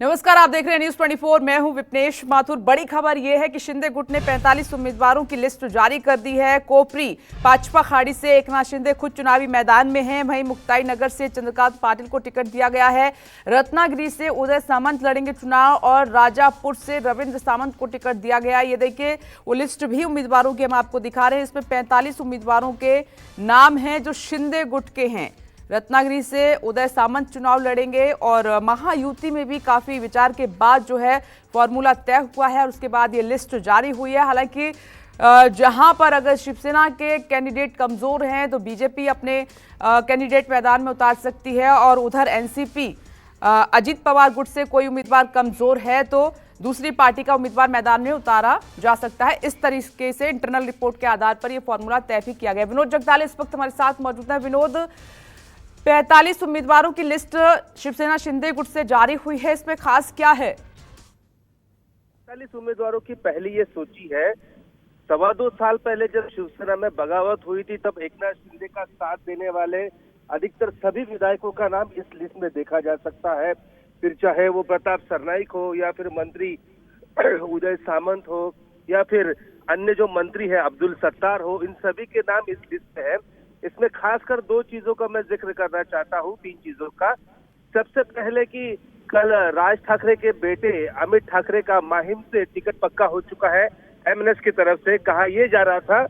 नमस्कार, आप देख रहे हैं न्यूज 24। मैं हूं विपनेश माथुर। बड़ी खबर यह है कि शिंदे गुट ने 45 उम्मीदवारों की लिस्ट जारी कर दी है। कोपरी पाचपा खाड़ी से एकनाथ शिंदे खुद चुनावी मैदान में हैं। वहीं मुक्ताई नगर से चंद्रकांत पाटिल को टिकट दिया गया है। रत्नागिरी से उदय सामंत लड़ेंगे चुनाव और राजापुर से रविंद्र सामंत को टिकट दिया गया। ये देखिए, वो लिस्ट भी उम्मीदवारों की हम आपको दिखा रहे हैं। इसमें 45 उम्मीदवारों के नाम हैं जो शिंदे गुट के हैं। रत्नागिरी से उदय सामंत चुनाव लड़ेंगे और महायुति में भी काफी विचार के बाद जो है फॉर्मूला तय हुआ है और उसके बाद ये लिस्ट जारी हुई है। हालांकि जहां पर अगर शिवसेना के कैंडिडेट कमजोर हैं तो बीजेपी अपने कैंडिडेट मैदान में उतार सकती है और उधर एनसीपी अजीत पवार गुट से कोई उम्मीदवार कमजोर है तो दूसरी पार्टी का उम्मीदवार मैदान में उतारा जा सकता है। इस तरीके से इंटरनल रिपोर्ट के आधार पर यह फॉर्मूला तय भी किया गया। विनोद जगदाले इस वक्त हमारे साथ मौजूद है। विनोद, 45 उम्मीदवारों की लिस्ट शिवसेना शिंदे गुट से जारी हुई है, इसमें खास क्या है? 45 उम्मीदवारों की पहली ये सूची है। 2.25 साल पहले जब शिवसेना में बगावत हुई थी तब एकनाथ शिंदे का साथ देने वाले अधिकतर सभी विधायकों का नाम इस लिस्ट में देखा जा सकता है। फिर चाहे वो प्रताप सरनाईक हो या फिर मंत्री उदय सामंत हो या फिर अन्य जो मंत्री है अब्दुल सत्तार हो, इन सभी के नाम इस लिस्ट में है। इसमें खासकर दो चीजों का मैं जिक्र करना चाहता हूँ, तीन चीजों का। सबसे पहले कि कल राज ठाकरे के बेटे अमित ठाकरे का माहिम से टिकट पक्का हो चुका है। एमएनएस की तरफ से कहा यह जा रहा था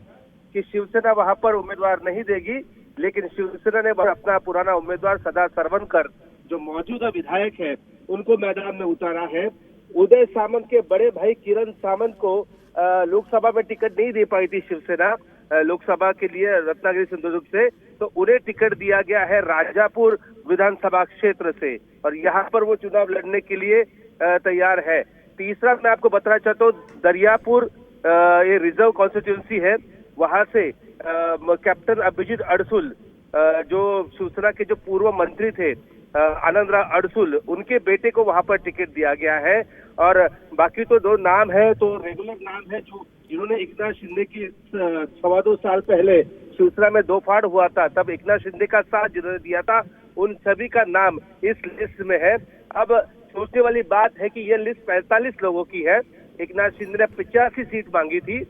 कि शिवसेना वहां पर उम्मीदवार नहीं देगी, लेकिन शिवसेना ने अपना पुराना उम्मीदवार सदा सरवनकर जो मौजूदा विधायक है उनको मैदान में उतारा है। उदय सामंत के बड़े भाई किरण सामंत को लोकसभा में टिकट नहीं दे पाई थी शिवसेना लोकसभा के लिए रत्नागिरी सिंधुदुर्ग से, तो उन्हें टिकट दिया गया है राजापुर विधानसभा क्षेत्र से और यहाँ पर वो चुनाव लड़ने के लिए तैयार है। तीसरा मैं आपको बताना चाहता हूँ, दरियापुर ये रिजर्व कॉन्स्टिट्यूंसी है, वहां से कैप्टन अभिजीत अड़सुल जो शिवसेना के जो पूर्व मंत्री थे आनंद राव अड़सुल, उनके बेटे को वहां पर टिकट दिया गया है। और बाकी तो दो नाम है तो रेगुलर नाम है जो जिन्होंने एकनाथ शिंदे की 2.25 साल पहले शिवसेना में दो फाड़ हुआ था तब एकनाथ शिंदे का साथ जिन्होंने दिया था, उन सभी का नाम इस लिस्ट में है। अब सोचने वाली बात है कि यह लिस्ट 45 लोगों की है। एकनाथ शिंदे ने 85 सीट मांगी थी,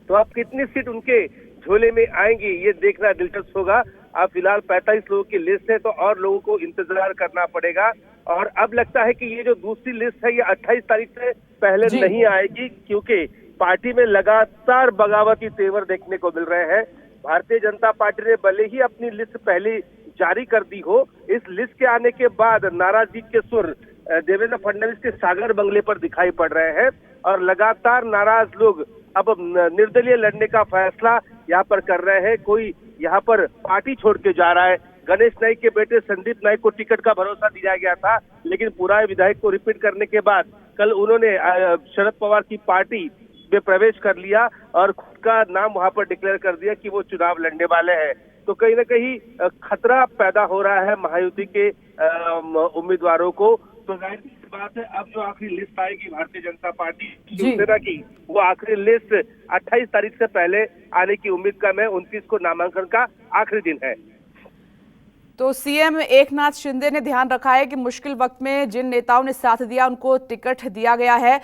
तो अब कितनी सीट उनके झोले में आएंगी ये देखना दिलचस्प होगा। अब फिलहाल 45 लोगों की लिस्ट है तो और लोगों को इंतजार करना पड़ेगा। और अब लगता है कि ये जो दूसरी लिस्ट है ये 28 तारीख से पहले नहीं आएगी, क्योंकि पार्टी में लगातार बगावती तेवर देखने को मिल रहे हैं। भारतीय जनता पार्टी ने भले ही अपनी लिस्ट पहले जारी कर दी हो, इस लिस्ट के आने के बाद नाराजगी के सुर देवेंद्र फडणवीस के सागर बंगले पर दिखाई पड़ रहे हैं और लगातार नाराज लोग अब निर्दलीय लड़ने का फैसला यहाँ पर कर रहे हैं। कोई यहाँ पर पार्टी छोड़ के जा रहा है। गणेश नाइक के बेटे संदीप नाइक को टिकट का भरोसा दिया गया था, लेकिन पुराने विधायक को रिपीट करने के बाद कल उन्होंने शरद पवार की पार्टी में प्रवेश कर लिया और खुद का नाम वहां पर डिक्लेयर कर दिया कि वो चुनाव लड़ने वाले हैं। तो कहीं ना कहीं खतरा पैदा हो रहा है महायुति के उम्मीदवारों को। तो जाहिर सी बात है, अब जो आखिरी लिस्ट आएगी भारतीय जनता पार्टी शिवसेना की, वो आखिरी लिस्ट 28 तारीख से पहले आने की उम्मीद कम है। 29 को नामांकन का आखिरी दिन है। तो सीएम एकनाथ शिंदे ने ध्यान रखा है कि मुश्किल वक्त में जिन नेताओं ने साथ दिया उनको टिकट दिया गया है